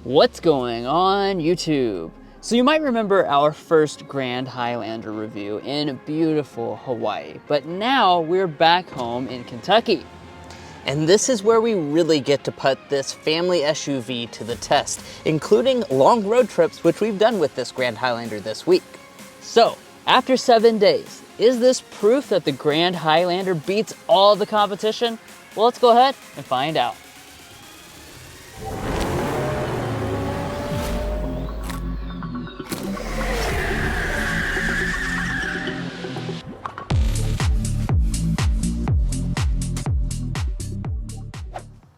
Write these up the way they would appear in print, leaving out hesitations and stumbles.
What's going on YouTube? So you might remember our first Grand Highlander review in beautiful Hawaii, but now we're back home in Kentucky. And this is where we really get to put this family SUV to the test, including long road trips, which we've done with this Grand Highlander this week. So, after 7 days, is this proof that the Grand Highlander beats all the competition? Well, let's go ahead and find out.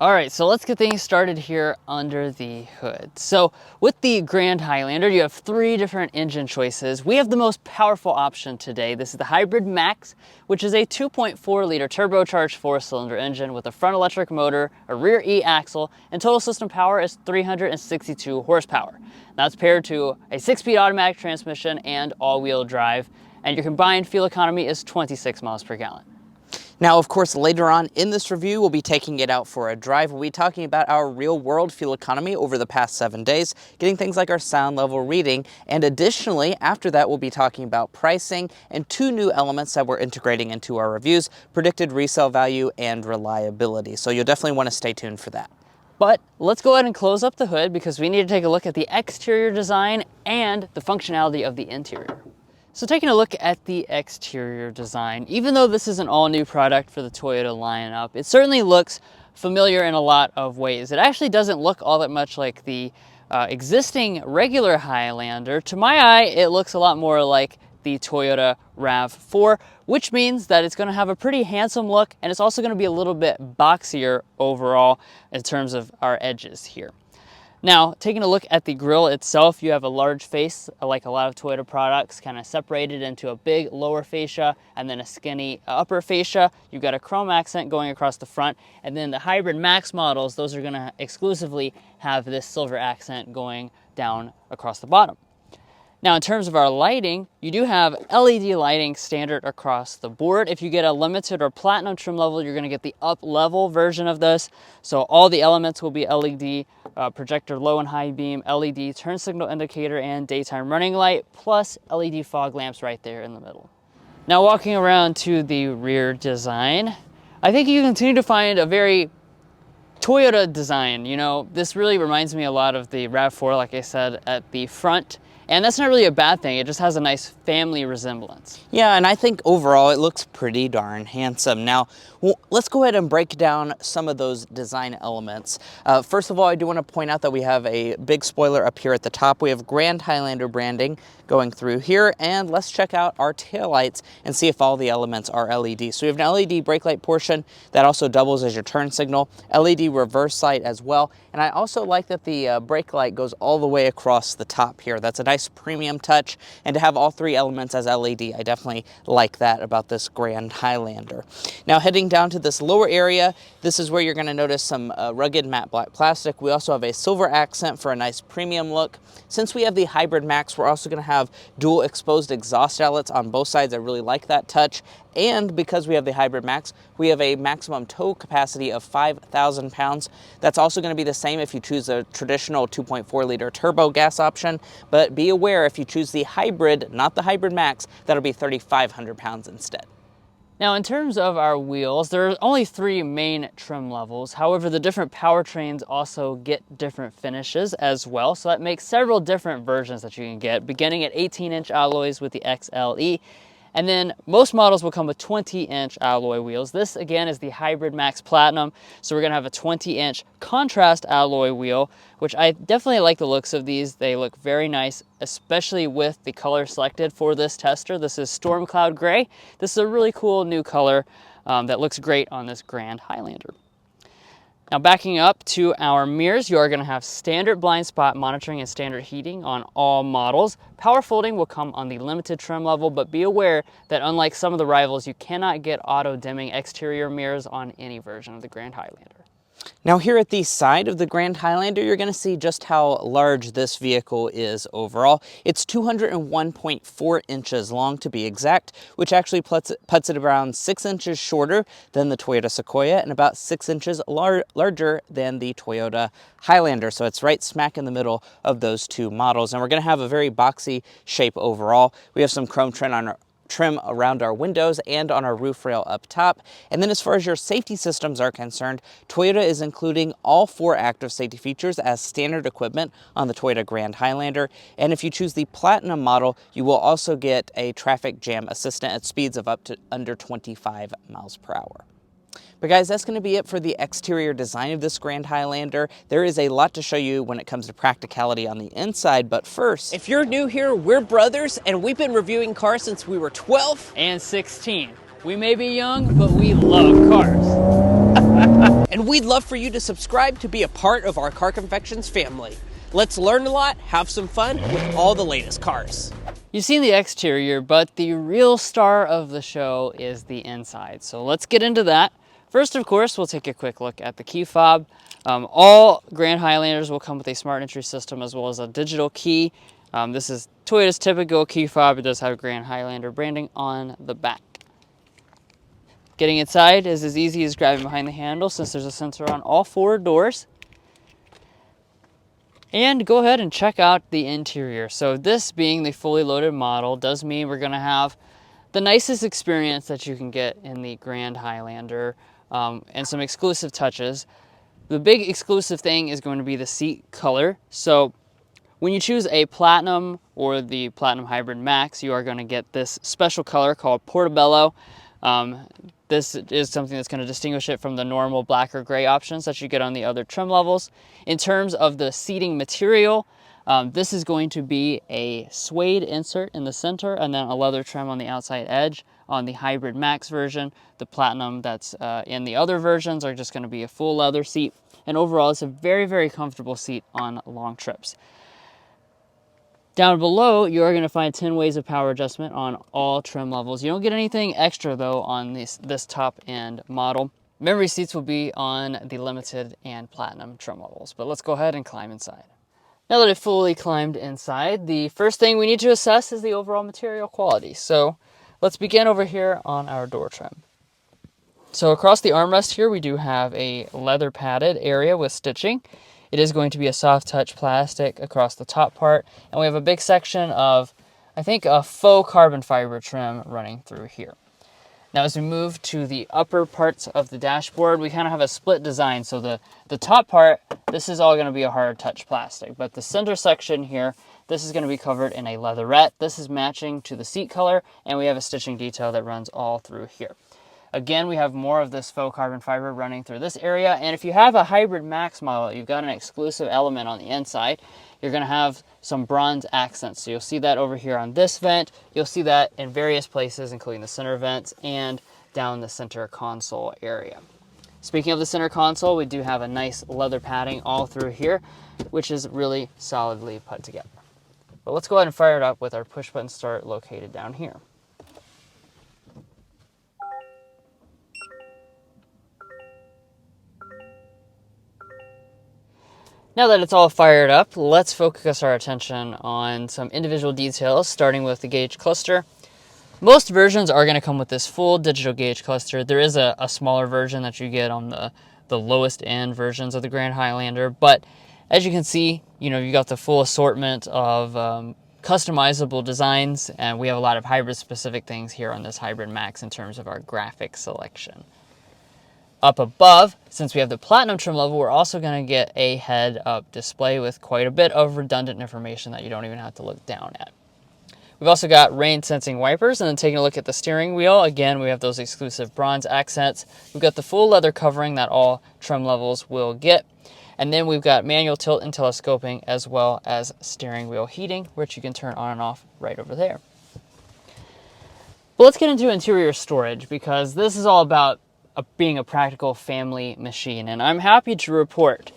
All right, so let's get things started here under the hood. So with the Grand Highlander, you have 3 different engine choices. We have the most powerful option today. This is the Hybrid Max, which is a 2.4 liter turbocharged 4-cylinder engine with a front electric motor, a rear E-axle, and total system power is 362 horsepower. That's paired to a 6-speed automatic transmission and all-wheel drive, and your combined fuel economy is 26 miles per gallon. Now, of course, later on in this review, we'll be taking it out for a drive. We'll be talking about our real-world fuel economy over the past 7 days, getting things like our sound level reading, and additionally, after that, we'll be talking about pricing and 2 new elements that we're integrating into our reviews, predicted resale value and reliability. So you'll definitely want to stay tuned for that. But let's go ahead and close up the hood because we need to take a look at the exterior design and the functionality of the interior. So taking a look at the exterior design, even though this is an all-new product for the Toyota lineup, it certainly looks familiar in a lot of ways. It actually doesn't look all that much like the existing regular Highlander. To my eye, it looks a lot more like the Toyota RAV4, which means that it's going to have a pretty handsome look, and it's also going to be a little bit boxier overall in terms of our edges here. Now, taking a look at the grille itself, you have a large face, like a lot of Toyota products, kind of separated into a big lower fascia and then a skinny upper fascia. You've got a chrome accent going across the front, and then the Hybrid Max models, those are going to exclusively have this silver accent going down across the bottom. Now, in terms of our lighting, you do have LED lighting standard across the board. If you get a limited or platinum trim level, you're going to get the up-level version of this. So all the elements will be LED, projector low and high beam, LED turn signal indicator, and daytime running light, plus LED fog lamps right there in the middle. Now, walking around to the rear design, I think you continue to find a very Toyota design. You know, this really reminds me a lot of the RAV4, like I said, at the front. And that's not really a bad thing, it just has a nice family resemblance. Yeah, and I think overall it looks pretty darn handsome. Now, let's go ahead and break down some of those design elements. First of all, I do want to point out that we have a big spoiler up here at the top. We have Grand Highlander branding going through here, and let's check out our taillights and see if all the elements are LED. So we have an LED brake light portion that also doubles as your turn signal, LED reverse light as well, and I also like that the brake light goes all the way across the top here. That's a nice premium touch, and to have all 3 elements as LED, I definitely like that about this Grand Highlander. Now, heading down to this lower area, this is where you're going to notice some rugged matte black plastic. We also have a silver accent for a nice premium look. Since we have the Hybrid Max, we're also going to have dual exposed exhaust outlets on both sides. I really like that touch. And because we have the Hybrid Max, we have a maximum tow capacity of 5,000 pounds. That's also going to be the same if you choose a traditional 2.4 liter turbo gas option. But be aware, if you choose the hybrid, not the Hybrid Max, that'll be 3,500 pounds instead. Now, in terms of our wheels, there are only 3 main trim levels. However, the different powertrains also get different finishes as well. So that makes several different versions that you can get, beginning at 18-inch alloys with the XLE. And then most models will come with 20-inch alloy wheels. This, again, is the Hybrid Max Platinum. So we're going to have a 20-inch contrast alloy wheel, which I definitely like the looks of these. They look very nice, especially with the color selected for this tester. This is Storm Cloud Gray. This is a really cool new color that looks great on this Grand Highlander. Now, backing up to our mirrors, you are going to have standard blind spot monitoring and standard heating on all models. Power folding will come on the limited trim level, but be aware that unlike some of the rivals, you cannot get auto dimming exterior mirrors on any version of the Grand Highlander. Now here at the side of the Grand Highlander, you're going to see just how large this vehicle is overall. It's 201.4 inches long to be exact, which actually puts it around 6 inches shorter than the Toyota Sequoia and about 6 inches larger than the Toyota Highlander. So it's right smack in the middle of those two models. And we're going to have a very boxy shape overall. We have some chrome trim around our windows and on our roof rail up top. And then as far as your safety systems are concerned, Toyota is including all 4 active safety features as standard equipment on the Toyota Grand Highlander. And if you choose the Platinum model, you will also get a traffic jam assistant at speeds of up to under 25 miles per hour. But guys, that's going to be it for the exterior design of this Grand Highlander. There is a lot to show you when it comes to practicality on the inside, but first, if you're new here, we're brothers, and we've been reviewing cars since we were 12 and 16. We may be young, but we love cars. And we'd love for you to subscribe to be a part of our Car Confections family. Let's learn a lot, have some fun with all the latest cars. You've seen the exterior, but the real star of the show is the inside. So let's get into that. First, of course, we'll take a quick look at the key fob. All Grand Highlanders will come with a smart entry system as well as a digital key. This is Toyota's typical key fob. It does have Grand Highlander branding on the back. Getting inside is as easy as grabbing behind the handle since there's a sensor on all 4 doors. And go ahead and check out the interior. So this being the fully loaded model does mean we're going to have the nicest experience that you can get in the Grand Highlander, and some exclusive touches. The big exclusive thing is going to be the seat color. So when you choose a Platinum or the Platinum Hybrid Max, you are going to get this special color called Portobello. This is something that's going to distinguish it from the normal black or gray options that you get on the other trim levels. In terms of the seating material, this is going to be a suede insert in the center and then a leather trim on the outside edge on the Hybrid Max version. The Platinum that's in the other versions are just going to be a full leather seat. And overall, it's a very, very comfortable seat on long trips. Down below, you are going to find 10 ways of power adjustment on all trim levels. You don't get anything extra, though, on this top-end model. Memory seats will be on the Limited and Platinum trim levels. But let's go ahead and climb inside. Now that I've fully climbed inside, the first thing we need to assess is the overall material quality. So let's begin over here on our door trim. So across the armrest here, we do have a leather padded area with stitching. It is going to be a soft touch plastic across the top part. And we have a big section of, I think, a faux carbon fiber trim running through here. Now as we move to the upper parts of the dashboard, we kind of have a split design. So the top part, this is all going to be a hard touch plastic. But the center section here, this is going to be covered in a leatherette. This is matching to the seat color. And we have a stitching detail that runs all through here. Again, we have more of this faux carbon fiber running through this area. And if you have a Hybrid Max model, you've got an exclusive element on the inside. You're going to have some bronze accents. So you'll see that over here on this vent. You'll see that in various places, including the center vents and down the center console area. Speaking of the center console, we do have a nice leather padding all through here, which is really solidly put together. But let's go ahead and fire it up with our push button start located down here. Now that it's all fired up, let's focus our attention on some individual details, starting with the gauge cluster. Most versions are going to come with this full digital gauge cluster. There is a smaller version that you get on the lowest end versions of the Grand Highlander, but as you can see, you got the full assortment of customizable designs, and we have a lot of hybrid specific things here on this Hybrid Max in terms of our graphic selection. Up above, since we have the Platinum trim level, we're also going to get a head-up display with quite a bit of redundant information that you don't even have to look down at. We've also got rain-sensing wipers, and then taking a look at the steering wheel, again, we have those exclusive bronze accents. We've got the full leather covering that all trim levels will get. And then we've got manual tilt and telescoping, as well as steering wheel heating, which you can turn on and off right over there. But let's get into interior storage, because this is all about being a practical family machine. And I'm happy to report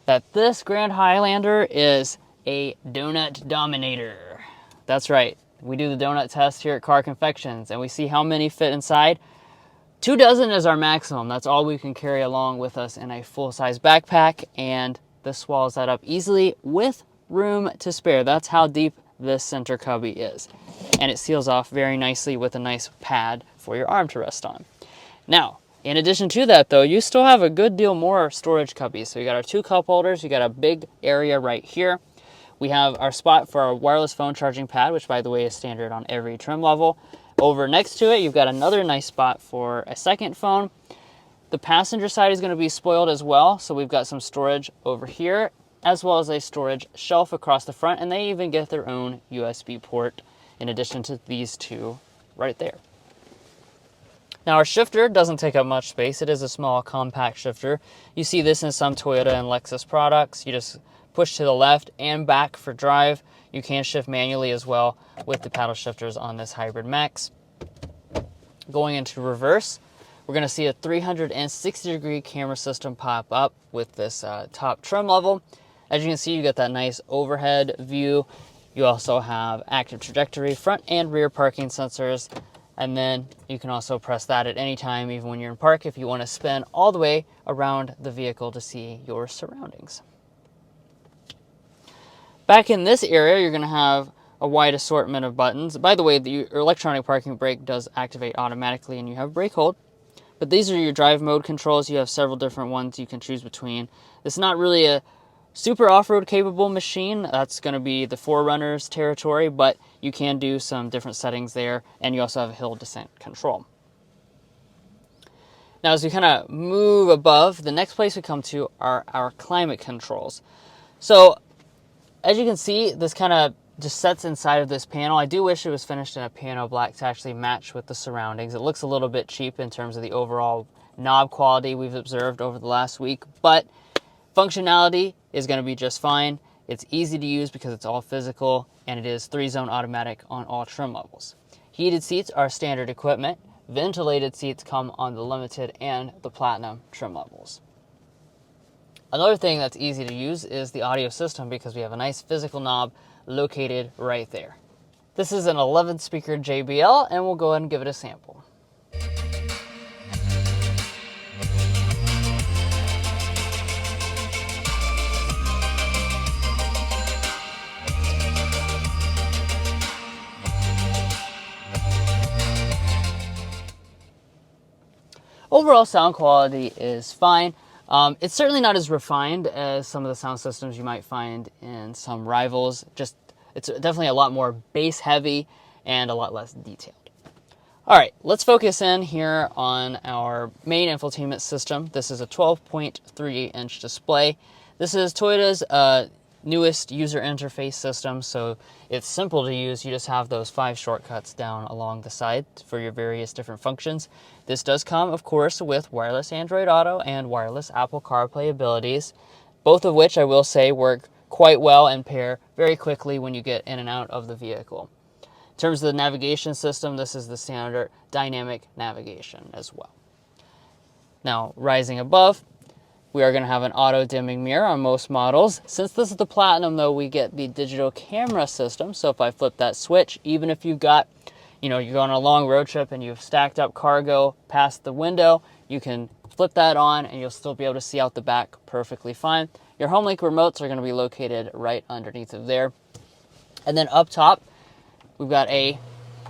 that this Grand Highlander is a donut dominator. That's right. We do the donut test here at Car Confections, and we see how many fit inside. 2 dozen is our maximum. That's all we can carry along with us in a full-size backpack, and this swallows that up easily with room to spare. That's how deep this center cubby is. And it seals off very nicely with a nice pad for your arm to rest on. Now, in addition to that though, you still have a good deal more storage cubbies. So you got our 2 cup holders, you got a big area right here. We have our spot for our wireless phone charging pad, which by the way is standard on every trim level. Over next to it, you've got another nice spot for a second phone. The passenger side is going to be spoiled as well, so we've got some storage over here, as well as a storage shelf across the front, and they even get their own USB port in addition to these 2 right there. Now our shifter doesn't take up much space. It is a small compact shifter. You see this in some Toyota and Lexus products. You just push to the left and back for drive. You can shift manually as well with the paddle shifters on this Hybrid Max. Going into reverse, we're going to see a 360-degree camera system pop up with this top trim level. As you can see, you get that nice overhead view. You also have active trajectory, front and rear parking sensors, and then you can also press that at any time, even when you're in park, if you want to spin all the way around the vehicle to see your surroundings. Back in this area, you're going to have a wide assortment of buttons. By the way, the electronic parking brake does activate automatically and you have brake hold. But these are your drive mode controls. You have several different ones you can choose between. It's not really a super off-road capable machine. That's going to be the 4Runner's territory, but you can do some different settings there, and you also have a hill descent control. Now as we kind of move above, the next place we come to are our climate controls. So as you can see, this kind of just sets inside of this panel. I do wish it was finished in a piano black to actually match with the surroundings. It looks a little bit cheap in terms of the overall knob quality we've observed over the last week, but functionality is going to be just fine. It's easy to use because it's all physical, and it is 3-zone automatic on all trim levels. Heated seats are standard equipment. Ventilated seats come on the limited and the platinum trim levels. Another thing that's easy to use is the audio system because we have a nice physical knob located right there. This is an 11-speaker JBL, and we'll go ahead and give it a sample. Overall sound quality is fine. It's certainly not as refined as some of the sound systems you might find in some rivals. It's definitely a lot more bass heavy and a lot less detailed. All right, let's focus in here on our main infotainment system. This is a 12.38-inch display. This is Toyota's newest user interface system, so it's simple to use. You just have those 5 shortcuts down along the side for your various different functions. This does come, of course, with wireless Android Auto and wireless Apple CarPlay abilities, both of which I will say work quite well and pair very quickly when you get in and out of the vehicle. In terms of the navigation system, this is the standard dynamic navigation as well. Now, rising above, we are going to have an auto dimming mirror on most models. Since this is the Platinum though, we get the digital camera system. So if I flip that switch, even if you've got, you're going on a long road trip and you've stacked up cargo past the window, you can flip that on and you'll still be able to see out the back perfectly fine. Your HomeLink remotes are going to be located right underneath of there. And then up top, we've got a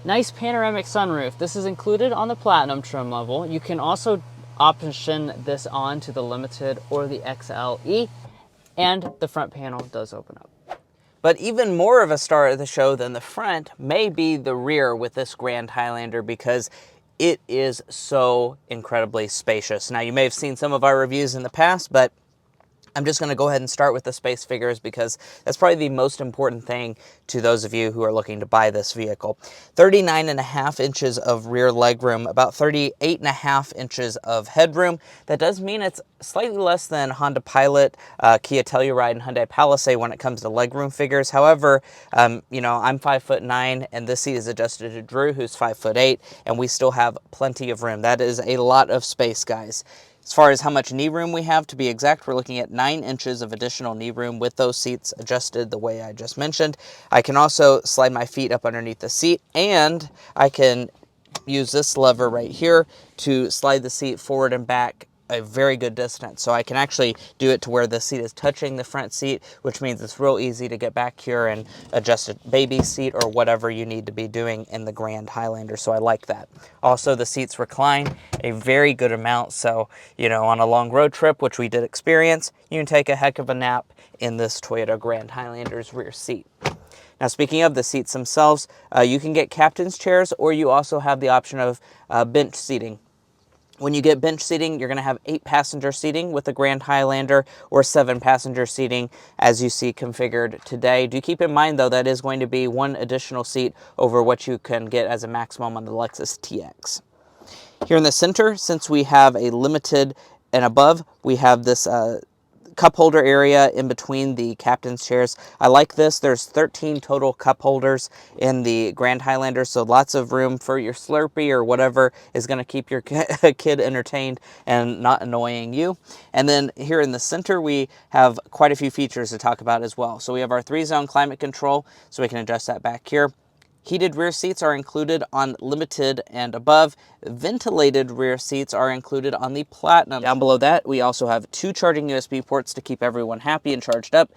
nice panoramic sunroof. This is included on the Platinum trim level. You can also option this on to the Limited or the XLE, and the front panel does open up. But even more of a star of the show than the front may be the rear with this Grand Highlander, because it is so incredibly spacious. Now, you may have seen some of our reviews in the past, but I'm just going to go ahead and start with the space figures because that's probably the most important thing to those of you who are looking to buy this vehicle. 39.5 inches of rear legroom, about 38.5 inches of headroom. That does mean it's slightly less than Honda Pilot, Kia Telluride, and Hyundai Palisade when it comes to legroom figures. However, I'm 5'9", and this seat is adjusted to Drew, who's 5'8", and we still have plenty of room. That is a lot of space, guys. As far as how much knee room we have, to be exact, we're looking at 9 inches of additional knee room with those seats adjusted the way I just mentioned. I can also slide my feet up underneath the seat, and I can use this lever right here to slide the seat forward and back a very good distance. So I can actually do it to where the seat is touching the front seat, which means it's real easy to get back here and adjust a baby seat or whatever you need to be doing in the Grand Highlander. So I like that. Also, the seats recline a very good amount. So, you know, on a long road trip, which we did experience, you can take a heck of a nap in this Toyota Grand Highlander's rear seat. Now, speaking of the seats themselves, you can get captain's chairs, or you also have the option of bench seating. When you get bench seating, you're going to have 8-passenger seating with the Grand Highlander, or 7-passenger seating as you see configured today. Do keep in mind, though, that is going to be 1 additional seat over what you can get as a maximum on the Lexus TX. Here in the center, since we have a limited and above, we have this cup holder area in between the captain's chairs. I like this. There's 13 total cup holders in the Grand Highlander, so lots of room for your Slurpee or whatever is going to keep your kid entertained and not annoying you. And then here in the center, we have quite a few features to talk about as well. So we have our 3-zone climate control, so we can adjust that back here. Heated rear seats are included on Limited and above. Ventilated rear seats are included on the Platinum. Down below that, we also have 2 charging USB ports to keep everyone happy and charged up.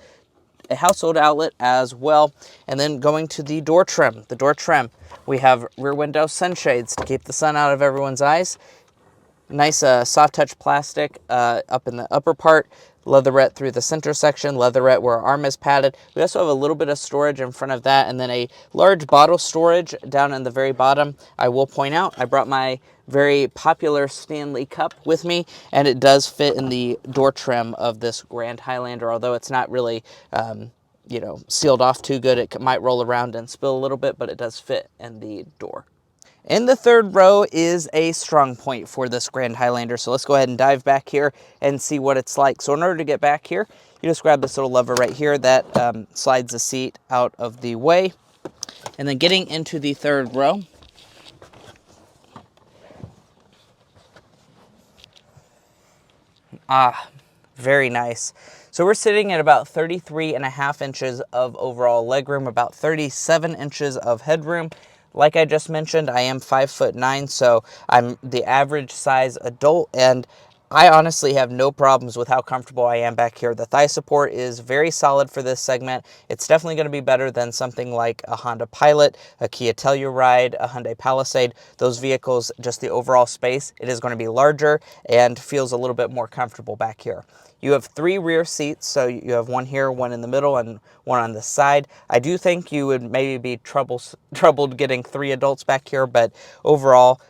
A household outlet as well. And then going to the door trim. The door trim, we have rear window sunshades to keep the sun out of everyone's eyes. Nice soft touch plastic up in the upper part. Leatherette through the center section, leatherette where our arm is padded. We also have a little bit of storage in front of that, and then a large bottle storage down in the very bottom. I will point out, I brought my very popular Stanley Cup with me, and it does fit in the door trim of this Grand Highlander, although it's not really you know, sealed off too good. It might roll around and spill a little bit, but it does fit in the door. And the third row is a strong point for this Grand Highlander. So let's go ahead and dive back here and see what it's like. So in order to get back here, you just grab this little lever right here that slides the seat out of the way. And then getting into the third row, very nice. So we're sitting at about 33.5 inches of overall legroom, about 37 inches of headroom. Like I just mentioned, I am 5'9", so I'm the average size adult, and I honestly have no problems with how comfortable I am back here. The thigh support is very solid for this segment. It's definitely going to be better than something like a Honda Pilot, a Kia Telluride, a Hyundai Palisade. Those vehicles, just the overall space, it is going to be larger and feels a little bit more comfortable back here. You have 3 rear seats, so you have 1 here, 1 in the middle, and 1 on the side. I do think you would maybe be troubled getting 3 adults back here, but overall,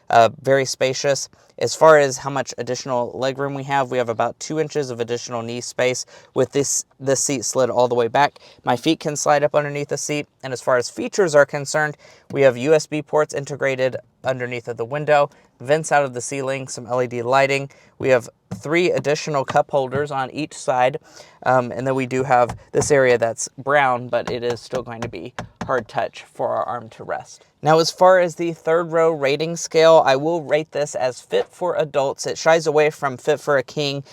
very spacious. As far as how much additional legroom we have about 2 inches of additional knee space with this seat slid all the way back. My feet can slide up underneath the seat, and as far as features are concerned, we have USB ports integrated underneath of the window, vents out of the ceiling, some LED lighting. We have 3 additional cup holders on each side, and then we do have this area that's brown, but it is still going to be hard touch for our arm to rest. Now, as far as the third row rating scale, I will rate this as fit for adults. It shies away from fit for a king,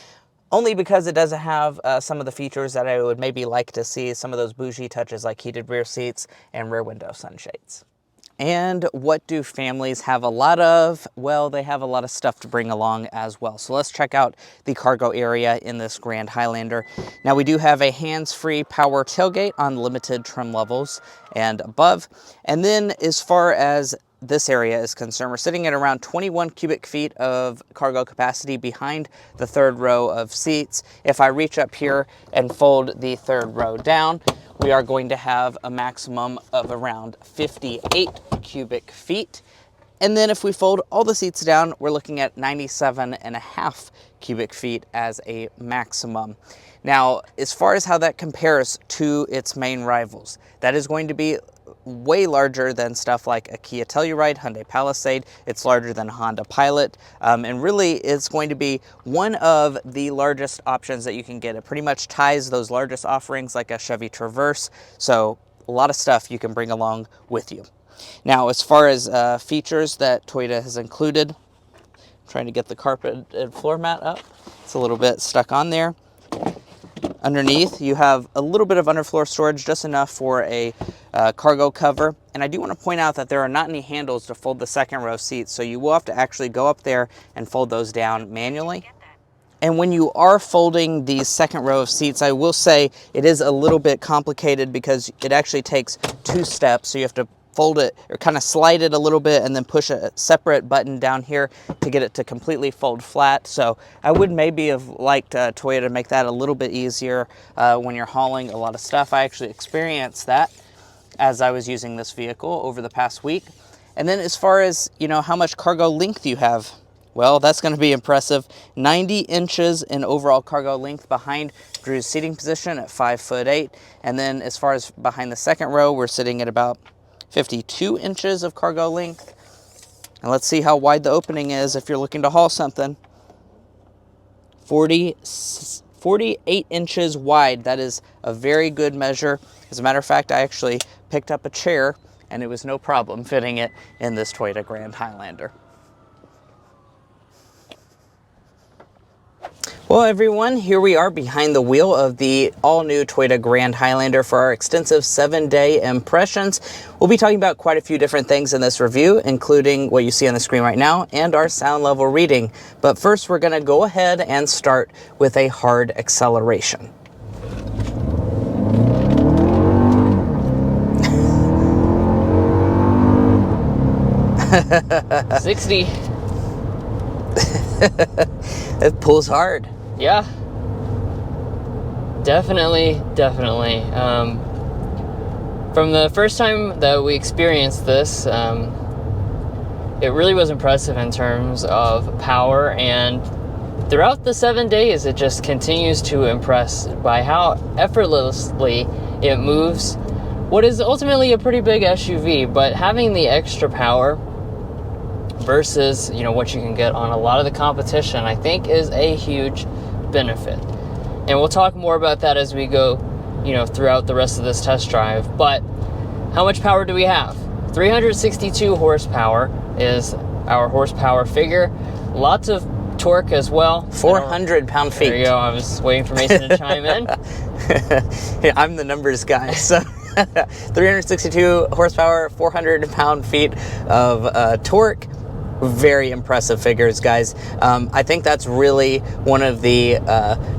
only because it doesn't have some of the features that I would maybe like to see, some of those bougie touches like heated rear seats and rear window sunshades. And what do families have a lot of? Well, they have a lot of stuff to bring along as well. So let's check out the cargo area in this Grand Highlander. Now, we do have a hands-free power tailgate on limited trim levels and above. And then as far as this area is concerned, we're sitting at around 21 cubic feet of cargo capacity behind the third row of seats. If I reach up here and fold the third row down, we are going to have a maximum of around 58 cubic feet. And then if we fold all the seats down, we're looking at 97.5 cubic feet as a maximum. Now, as far as how that compares to its main rivals, that is going to be way larger than stuff like a Kia Telluride, Hyundai Palisade. It's larger than a Honda Pilot, and really it's going to be one of the largest options that you can get. It pretty much ties those largest offerings like a Chevy Traverse, so a lot of stuff you can bring along with you. Now, as far as features that Toyota has included, I'm trying to get the carpet and floor mat up. It's a little bit stuck on there. Underneath, you have a little bit of underfloor storage, just enough for a cargo cover. And I do want to point out that there are not any handles to fold the second row seats, so you will have to actually go up there and fold those down manually. And when you are folding the second row of seats, I will say it is a little bit complicated because it actually takes 2 steps. So you have to fold it or kind of slide it a little bit and then push a separate button down here to get it to completely fold flat. So I would maybe have liked Toyota to make that a little bit easier when you're hauling a lot of stuff. I actually experienced that as I was using this vehicle over the past week. And then as far as, you know, how much cargo length you have, well, that's going to be impressive. 90 inches in overall cargo length behind Drew's seating position at 5'8". And then as far as behind the second row, we're sitting at about 52 inches of cargo length. And let's see how wide the opening is if you're looking to haul something. 48 inches wide. That is a very good measure. As a matter of fact, I actually picked up a chair and it was no problem fitting it in this Toyota Grand Highlander. Well, everyone, here we are behind the wheel of the all-new Toyota Grand Highlander for our extensive 7-day impressions. We'll be talking about quite a few different things in this review, including what you see on the screen right now and our sound level reading. But first, we're going to go ahead and start with a hard acceleration. $60. It pulls hard. Yeah. Definitely. From the first time that we experienced this, it really was impressive in terms of power, and throughout the 7 days, it just continues to impress by how effortlessly it moves what is ultimately a pretty big SUV, but having the extra power versus, you know, what you can get on a lot of the competition, I think is a huge benefit. And we'll talk more about that as we go, you know, throughout the rest of this test drive. But how much power do we have? 362 horsepower is our horsepower figure. Lots of torque as well. 400 pound-feet. There you go. I was waiting for Mason to chime in. Yeah, I'm the numbers guy, so 362 horsepower, 400 pound-feet of torque. Very impressive figures, guys. I think that's really one of the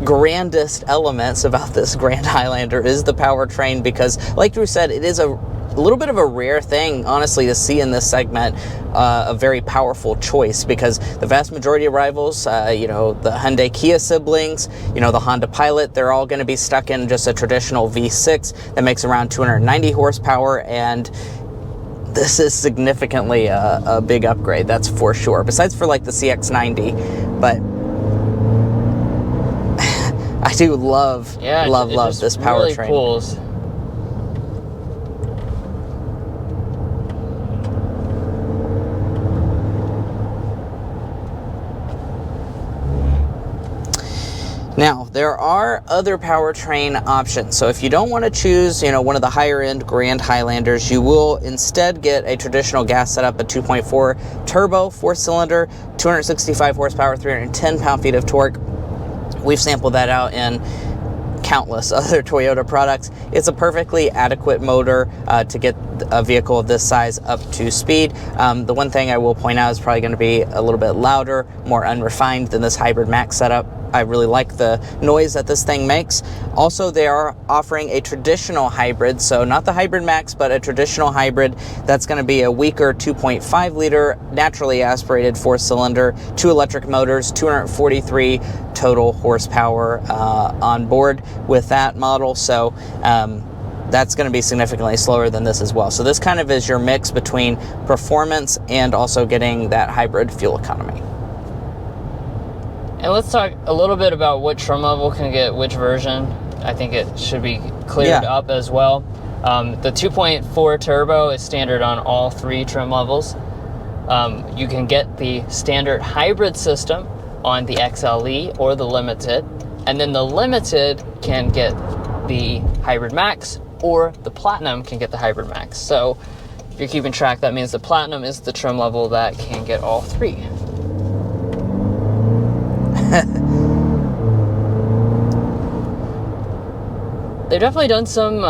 grandest elements about this Grand Highlander is the powertrain, because like Drew said, it is a little bit of a rare thing, honestly, to see in this segment a very powerful choice, because the vast majority of rivals, you know, the Hyundai Kia siblings, you know, the Honda Pilot, they're all going to be stuck in just a traditional V6 that makes around 290 horsepower, and this is significantly a big upgrade, that's for sure, besides for like the CX-90. But I do love this powertrain. Really pulls. Now, there are other powertrain options. So if you don't want to choose, you know, one of the higher end Grand Highlanders, you will instead get a traditional gas setup, a 2.4 turbo, 4-cylinder, 265 horsepower, 310 pound-feet of torque. We've sampled that out in countless other Toyota products. It's a perfectly adequate motor to get a vehicle of this size up to speed. The one thing I will point out is probably going to be a little bit louder, more unrefined than this Hybrid Max setup. I really like the noise that this thing makes. Also, they are offering a traditional hybrid, so not the Hybrid Max, but a traditional hybrid that's going to be a weaker 2.5 liter naturally aspirated 4-cylinder, 2 electric motors, 243 total horsepower on board with that model. So that's going to be significantly slower than this as well. So this kind of is your mix between performance and also getting that hybrid fuel economy. And let's talk a little bit about what trim level can get which version. I think it should be cleared up as well. The 2.4 turbo is standard on all 3 trim levels. You can get the standard hybrid system on the XLE or the Limited. And then the Limited can get the Hybrid Max, or the Platinum can get the Hybrid Max. So if you're keeping track, that means the Platinum is the trim level that can get all 3. they've definitely done some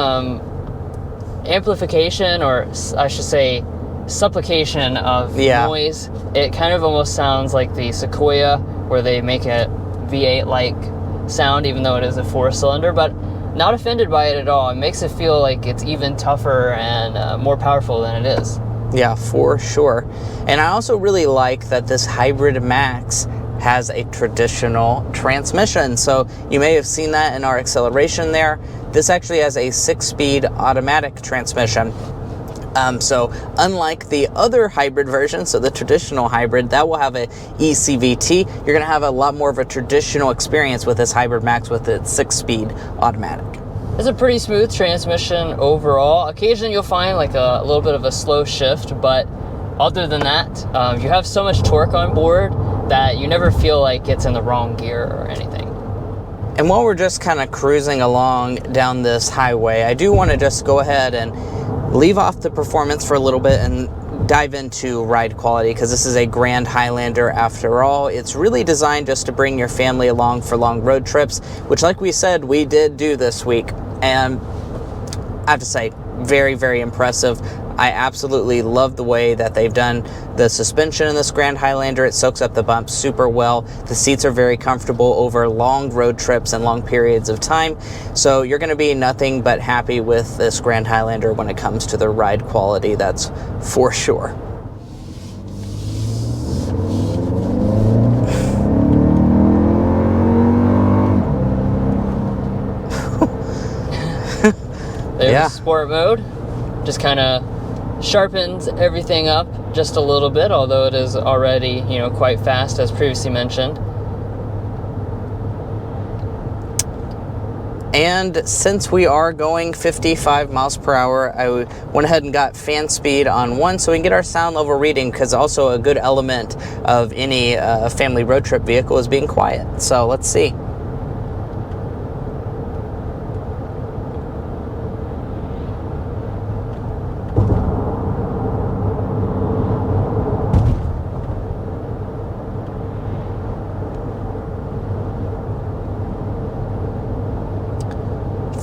amplification, or I should say supplication of noise. It kind of almost sounds like the Sequoia, where they make a V8-like sound, even though it is a 4-cylinder, but not offended by it at all. It makes it feel like it's even tougher and more powerful than it is. Yeah, for sure. And I also really like that this Hybrid Max has a traditional transmission. So you may have seen that in our acceleration there. This actually has a 6-speed automatic transmission. So unlike the other hybrid version, so the traditional hybrid, that will have a ECVT, you're going to have a lot more of a traditional experience with this Hybrid Max with its 6-speed automatic. It's a pretty smooth transmission overall. Occasionally you'll find like a little bit of a slow shift, but other than that, you have so much torque on board that you never feel like it's in the wrong gear or anything. And while we're just kind of cruising along down this highway, I do want to just go ahead and leave off the performance for a little bit and dive into ride quality, because this is a Grand Highlander after all. It's really designed just to bring your family along for long road trips, which, like we said, we did do this week. And I have to say, very, very impressive. I absolutely love the way that they've done the suspension in this Grand Highlander. It soaks up the bumps super well. The seats are very comfortable over long road trips and long periods of time. So you're going to be nothing but happy with this Grand Highlander when it comes to the ride quality, that's for sure. There's sport mode. Just kind of sharpens everything up just a little bit, although it is already, quite fast, as previously mentioned. And since we are going 55 miles per hour, I went ahead and got fan speed on 1 so we can get our sound level reading, because also a good element of any family road trip vehicle is being quiet. So let's see.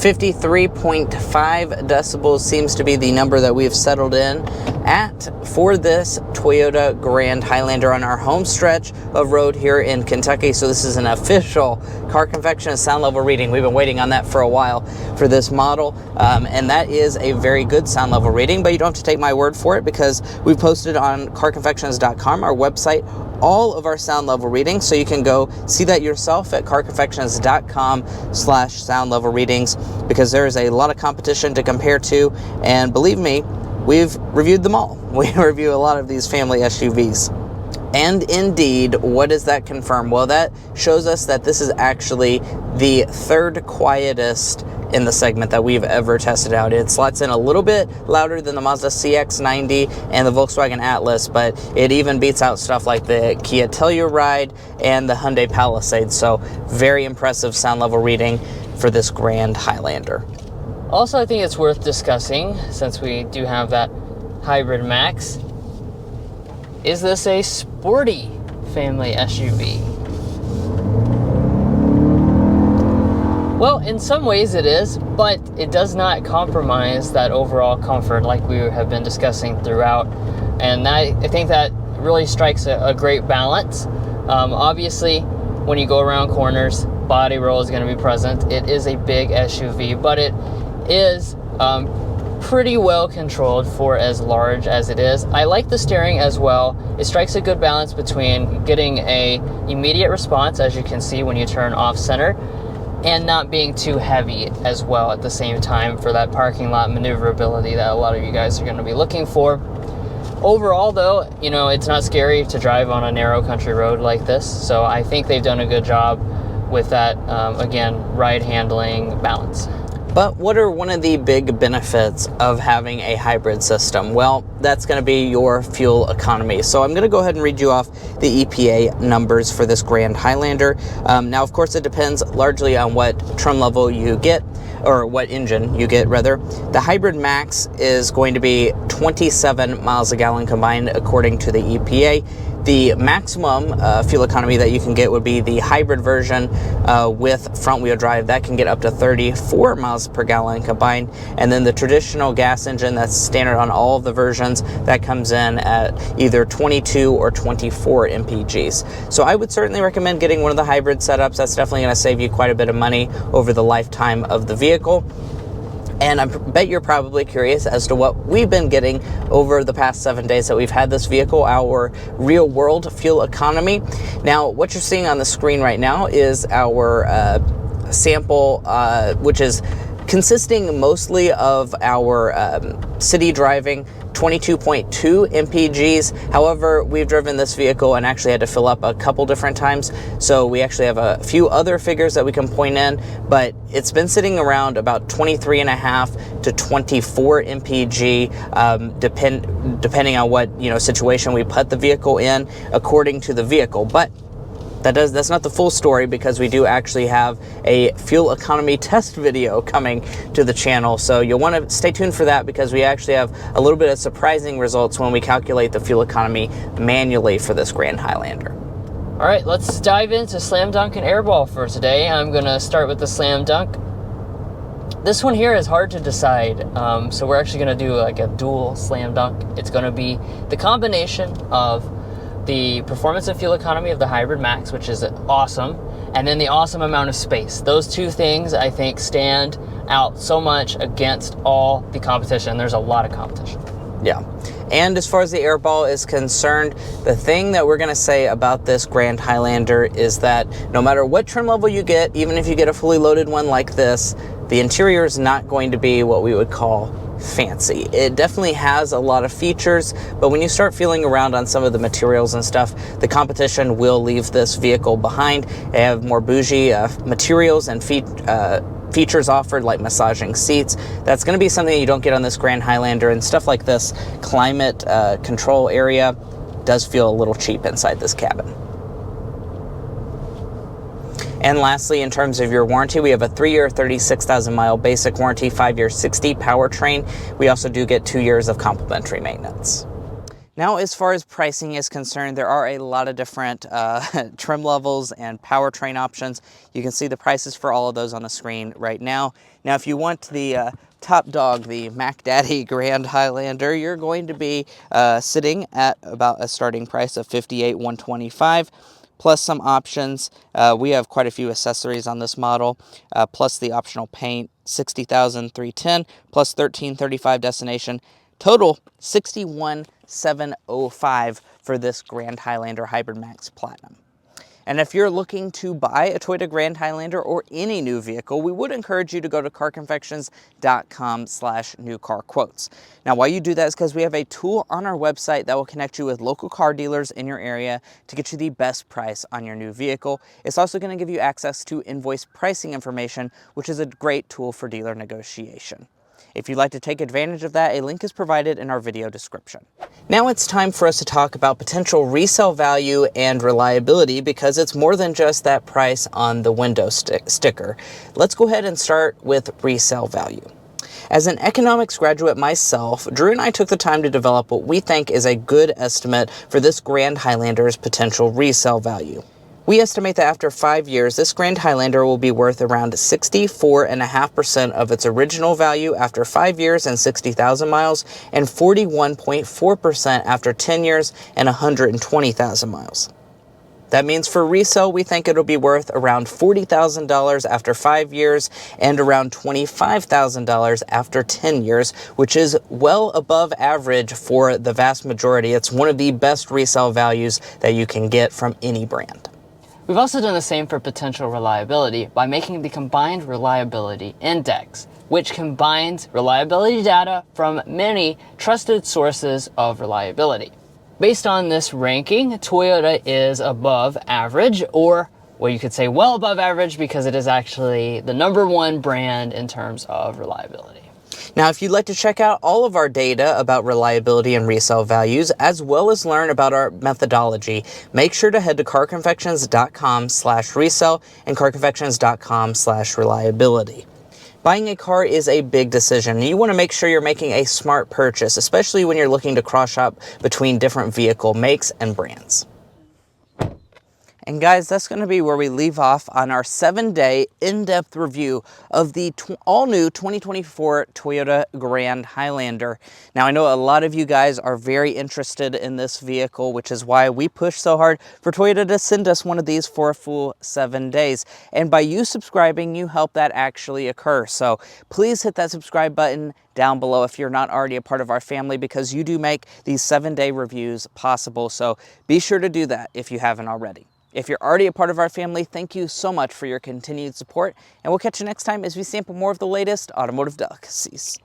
53.5 decibels seems to be the number that we've settled in at for this Toyota Grand Highlander on our home stretch of road here in Kentucky. So this is an official Car Confections sound level reading. We've been waiting on that for a while for this model, and that is a very good sound level reading, but you don't have to take my word for it, because we've posted on carconfections.com, our website, all of our sound level readings, so you can go see that yourself at carconfections.com/sound level readings, because there is a lot of competition to compare to, and believe me, we've reviewed them all. We review a lot of these family SUVs. And indeed, what does that confirm? Well, that shows us that this is actually the third quietest in the segment that we've ever tested out. It slots in a little bit louder than the Mazda CX-90 and the Volkswagen Atlas, but it even beats out stuff like the Kia Telluride and the Hyundai Palisade. So very impressive sound level reading for this Grand Highlander. Also, I think it's worth discussing, since we do have that Hybrid Max, is this a sporty family SUV? Well, in some ways it is, but it does not compromise that overall comfort like we have been discussing throughout. And I think that really strikes a great balance. Obviously, when you go around corners, body roll is going to be present. It is a big SUV, but it is pretty well controlled for as large as it is. I like the steering as well. It strikes a good balance between getting a immediate response, as you can see when you turn off center, and not being too heavy as well at the same time for that parking lot maneuverability that a lot of you guys are going to be looking for. Overall, though, it's not scary to drive on a narrow country road like this, so I think they've done a good job with that, again, ride handling balance. But what are one of the big benefits of having a hybrid system? Well, that's going to be your fuel economy. So I'm going to go ahead and read you off the EPA numbers for this Grand Highlander. Now, of course, it depends largely on what trim level you get, or what engine you get, rather. The Hybrid Max is going to be 27 miles a gallon combined, according to the EPA. The maximum fuel economy that you can get would be the hybrid version with front wheel drive. That can get up to 34 miles per gallon combined. And then the traditional gas engine that's standard on all of the versions, that comes in at either 22 or 24 mpgs. So I would certainly recommend getting one of the hybrid setups. That's definitely going to save you quite a bit of money over the lifetime of the vehicle. And I bet you're probably curious as to what we've been getting over the past 7 days that we've had this vehicle, our real world fuel economy. Now, what you're seeing on the screen right now is our sample, which is consisting mostly of our city driving 22.2 mpgs. However, we've driven this vehicle and actually had to fill up a couple different times, so we actually have a few other figures that we can point in, but it's been sitting around about 23.5 to 24 mpg, depending on what situation we put the vehicle in, according to the vehicle. But that's not the full story, because we do actually have a fuel economy test video coming to the channel. So you'll want to stay tuned for that, because we actually have a little bit of surprising results when we calculate the fuel economy manually for this Grand Highlander. All right, let's dive into Slam Dunk and Airball for today. I'm gonna start with the Slam Dunk. This one here is hard to decide, so we're actually gonna do like a dual Slam Dunk. It's gonna be the combination of the performance and fuel economy of the Hybrid Max, which is awesome, and then the awesome amount of space. Those two things, I think, stand out so much against all the competition. There's a lot of competition. Yeah. And as far as the Airball is concerned, the thing that we're going to say about this Grand Highlander is that no matter what trim level you get, even if you get a fully loaded one like this, the interior is not going to be what we would call fancy. It definitely has a lot of features, but when you start feeling around on some of the materials and stuff, the competition will leave this vehicle behind. They have more bougie materials and features offered, like massaging seats. That's going to be something you don't get on this Grand Highlander, and stuff like this climate control area does feel a little cheap inside this cabin. And lastly, in terms of your warranty, we have a 3-year, 36,000 mile basic warranty, 5-year, 60 powertrain. We also do get 2 years of complimentary maintenance. Now, as far as pricing is concerned, there are a lot of different trim levels and powertrain options. You can see the prices for all of those on the screen right now. Now, if you want the top dog, the Mac Daddy Grand Highlander, you're going to be sitting at about a starting price of $58,125. Plus some options. We have quite a few accessories on this model, plus the optional paint, $60,310, plus $1,335 destination. Total $61,705 for this Grand Highlander Hybrid Max Platinum. And if you're looking to buy a Toyota Grand Highlander or any new vehicle, we would encourage you to go to carconfections.com/newcarquotes. Now, why you do that is because we have a tool on our website that will connect you with local car dealers in your area to get you the best price on your new vehicle. It's also going to give you access to invoice pricing information, which is a great tool for dealer negotiation. If you'd like to take advantage of that, a link is provided in our video description. Now it's time for us to talk about potential resale value and reliability, because it's more than just that price on the window sticker. Let's go ahead and start with resale value. As an economics graduate myself, Drew and I took the time to develop what we think is a good estimate for this Grand Highlander's potential resale value. We estimate that after 5 years, this Grand Highlander will be worth around 64.5% of its original value after 5 years and 60,000 miles, and 41.4% after 10 years and 120,000 miles. That means for resale, we think it'll be worth around $40,000 after 5 years and around $25,000 after 10 years, which is well above average for the vast majority. It's one of the best resale values that you can get from any brand. We've also done the same for potential reliability by making the Combined Reliability Index, which combines reliability data from many trusted sources of reliability. Based on this ranking, Toyota is above average, or well, you could say well above average, because it is actually the #1 brand in terms of reliability. Now, if you'd like to check out all of our data about reliability and resale values, as well as learn about our methodology, make sure to head to carconfections.com/resale and carconfections.com/reliability. Buying a car is a big decision, and you want to make sure you're making a smart purchase, especially when you're looking to cross-shop between different vehicle makes and brands. And guys, that's going to be where we leave off on our 7-day in-depth review of the all-new 2024 Toyota Grand Highlander. Now, I know a lot of you guys are very interested in this vehicle, which is why we push so hard for Toyota to send us one of these for a full 7 days. And by you subscribing, you help that actually occur. So please hit that subscribe button down below if you're not already a part of our family, because you do make these 7-day reviews possible. So be sure to do that if you haven't already. If you're already a part of our family, thank you so much for your continued support, and we'll catch you next time as we sample more of the latest automotive delicacies.